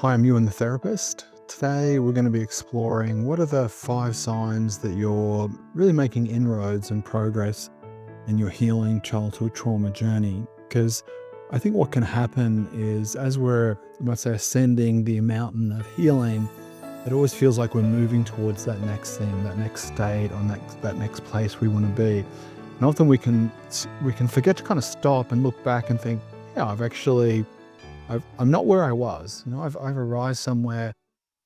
Hi, I'm Ewan, the therapist. Today, we're going to be exploring what are the 5 signs that you're really making inroads and progress in your healing childhood trauma journey. Because I think what can happen is as we're, let's say, ascending the mountain of healing, it always feels like we're moving towards that next thing, that next state, or that next place we want to be. And often we can forget to kind of stop and look back and think, yeah, I'm not where I was. I've arrived somewhere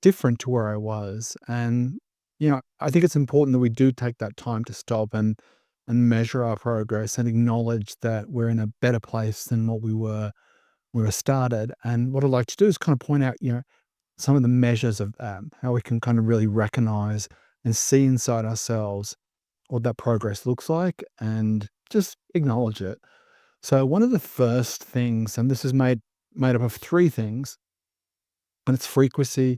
different to where I was. And, I think it's important that we do take that time to stop and measure our progress and acknowledge that we're in a better place than what we were started. And what I'd like to do is kind of point out, some of the measures of that, how we can kind of really recognize and see inside ourselves what that progress looks like and just acknowledge it. So one of the first things, and this is made up of 3 things, and it's frequency,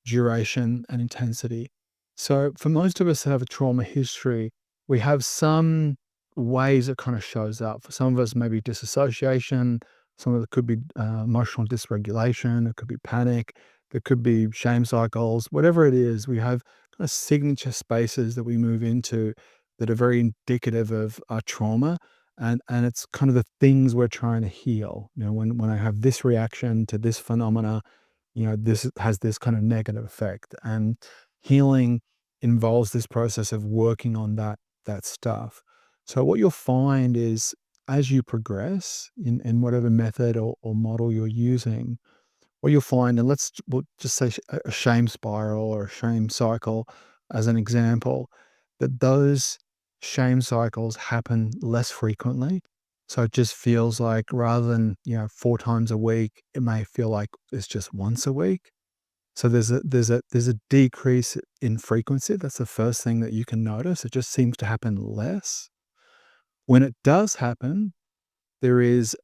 duration, and intensity. So for most of us that have a trauma history, we have some ways it kind of shows up. For some of us, maybe disassociation. Some of it could be emotional dysregulation. It could be panic. There could be shame cycles. Whatever it is, we have kind of signature spaces that we move into that are very indicative of our trauma. And it's kind of the things we're trying to heal. When I have this reaction to this phenomena, this has this kind of negative effect. And healing involves this process of working on that stuff. So what you'll find is as you progress in whatever method or model you're using, what you'll find, and we'll just say a shame spiral or a shame cycle as an example, that those shame cycles happen less frequently. So it just feels like rather than, 4 times a week, it may feel like it's just once a week. So there's a decrease in frequency. That's the first thing that you can notice. It just seems to happen less. When it does happen, there is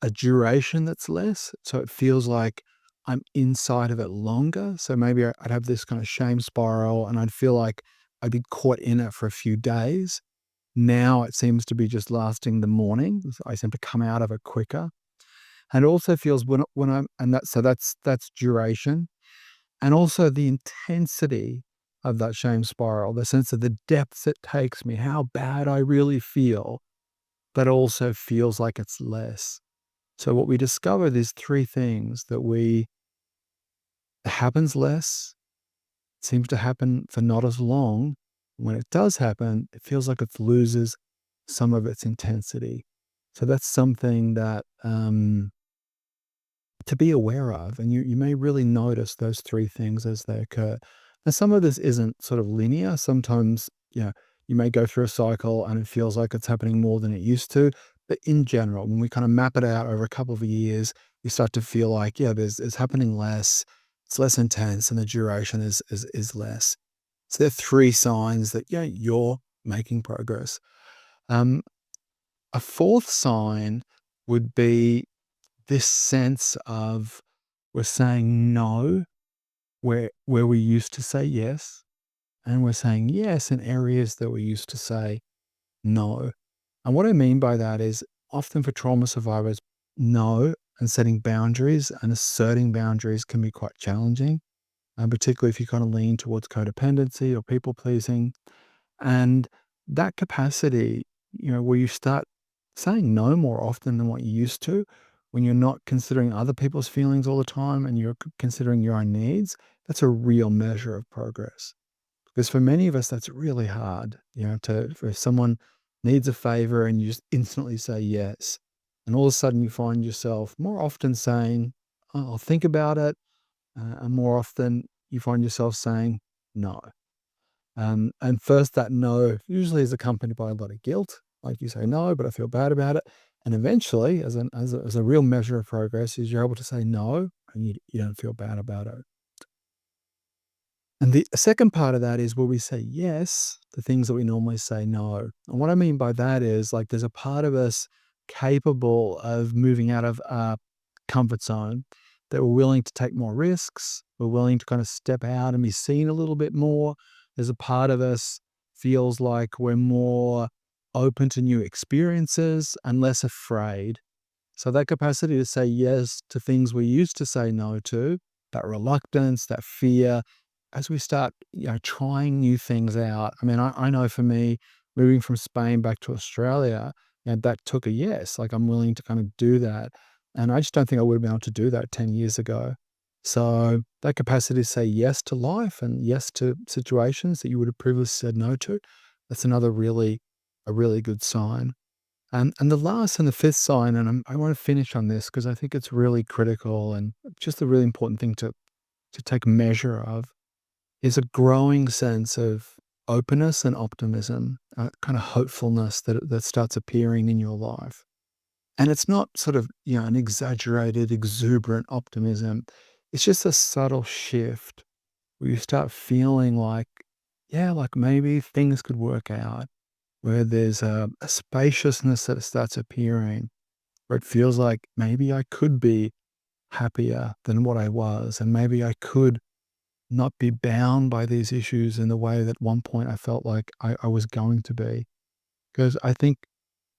a duration that's less. So it feels like I'm inside of it longer. So maybe I'd have this kind of shame spiral and I'd feel like I'd be caught in it for a few days. Now it seems to be just lasting the morning. I seem to come out of it quicker. And it also feels when I'm and that's duration. And also the intensity of that shame spiral, the sense of the depths it takes me, how bad I really feel, but also feels like it's less. So what we discovered is 3 things that it happens less, seems to happen for not as long. When it does happen, it feels like it loses some of its intensity. So that's something that to be aware of, and you may really notice those 3 things as they occur. Now, some of this isn't sort of linear. Sometimes, you may go through a cycle and it feels like it's happening more than it used to. But in general, when we kind of map it out over a couple of years, you start to feel like, yeah, it's happening less, it's less intense, and the duration is less. So there are 3 signs that, you're making progress. Um, a fourth sign would be this sense of we're saying no where we used to say yes, and we're saying yes in areas that we used to say no. And what I mean by that is often for trauma survivors, no and setting boundaries and asserting boundaries can be quite challenging, particularly if you kind of lean towards codependency or people pleasing. And that capacity, where you start saying no more often than what you used to, when you're not considering other people's feelings all the time and you're considering your own needs, that's a real measure of progress. Because for many of us, that's really hard, if someone needs a favor and you just instantly say yes. And all of a sudden you find yourself more often saying, "Oh, I'll think about it." And more often you find yourself saying no. And first, that no usually is accompanied by a lot of guilt. Like you say no, but I feel bad about it. And eventually, as a real measure of progress, is you're able to say no, and you don't feel bad about it. And the second part of that is where we say yes to things that we normally say no. And what I mean by that is like there's a part of us capable of moving out of our comfort zone, that we're willing to take more risks. We're willing to kind of step out and be seen a little bit more. There's a part of us feels like we're more open to new experiences and less afraid. So that capacity to say yes to things we used to say no to that reluctance, that fear, as we start, trying new things out. I mean, I know for me, moving from Spain back to Australia, that took a yes. Like I'm willing to kind of do that. And I just don't think I would have been able to do that 10 years ago. So that capacity to say yes to life and yes to situations that you would have previously said no to, that's another a really good sign. And the last and the fifth sign, and I want to finish on this because I think it's really critical and just a really important thing to take measure of, is a growing sense of openness and optimism, kind of hopefulness that starts appearing in your life. And it's not sort of, an exaggerated, exuberant optimism. It's just a subtle shift where you start feeling like, yeah, like maybe things could work out, where there's a spaciousness that starts appearing, where it feels like maybe I could be happier than what I was, and maybe I could not be bound by these issues in the way that one point I felt like I was going to be. Because I think,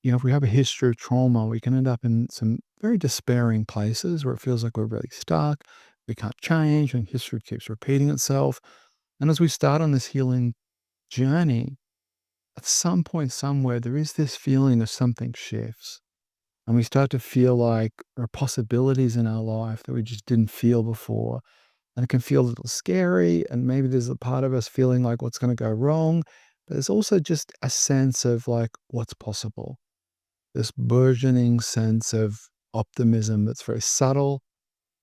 if we have a history of trauma, we can end up in some very despairing places where it feels like we're really stuck, we can't change, and history keeps repeating itself. And as we start on this healing journey, at some point somewhere, there is this feeling of something shifts. And we start to feel like there are possibilities in our life that we just didn't feel before. And it can feel a little scary. And maybe there's a part of us feeling like what's going to go wrong. But there's also just a sense of like what's possible, this burgeoning sense of optimism that's very subtle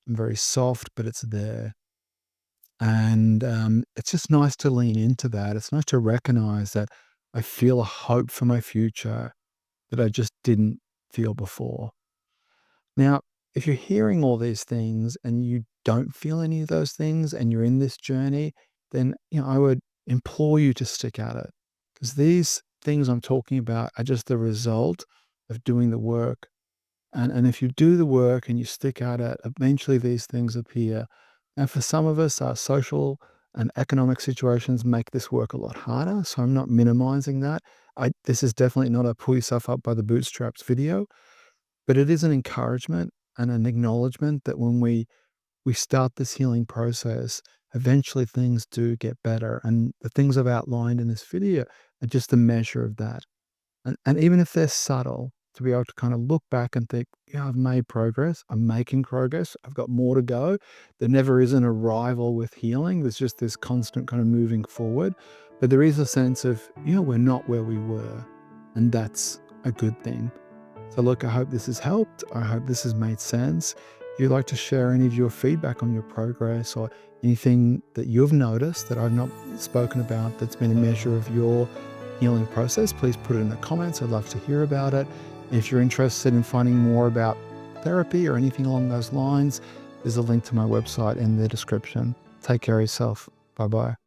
and very soft, but it's there. And it's just nice to lean into that. It's nice to recognize that I feel a hope for my future that I just didn't feel before. Now, if you're hearing all these things and you don't feel any of those things and you're in this journey, then I would implore you to stick at it, because these things I'm talking about are just the result of doing the work. And if you do the work and you stick at it, eventually these things appear. And for some of us, our social and economic situations make this work a lot harder. So I'm not minimizing that. This is definitely not a pull yourself up by the bootstraps video, but it is an encouragement and an acknowledgement that when we start this healing process, eventually things do get better. And the things I've outlined in this video are just a measure of that. And even if they're subtle, to be able to kind of look back and think, yeah, I've made progress. I'm making progress. I've got more to go. There never is an arrival with healing. There's just this constant kind of moving forward. But there is a sense of, we're not where we were. And that's a good thing. So look, I hope this has helped. I hope this has made sense. If you'd like to share any of your feedback on your progress or anything that you've noticed that I've not spoken about that's been a measure of your healing process, please put it in the comments. I'd love to hear about it. If you're interested in finding more about therapy or anything along those lines, there's a link to my website in the description. Take care of yourself. Bye-bye.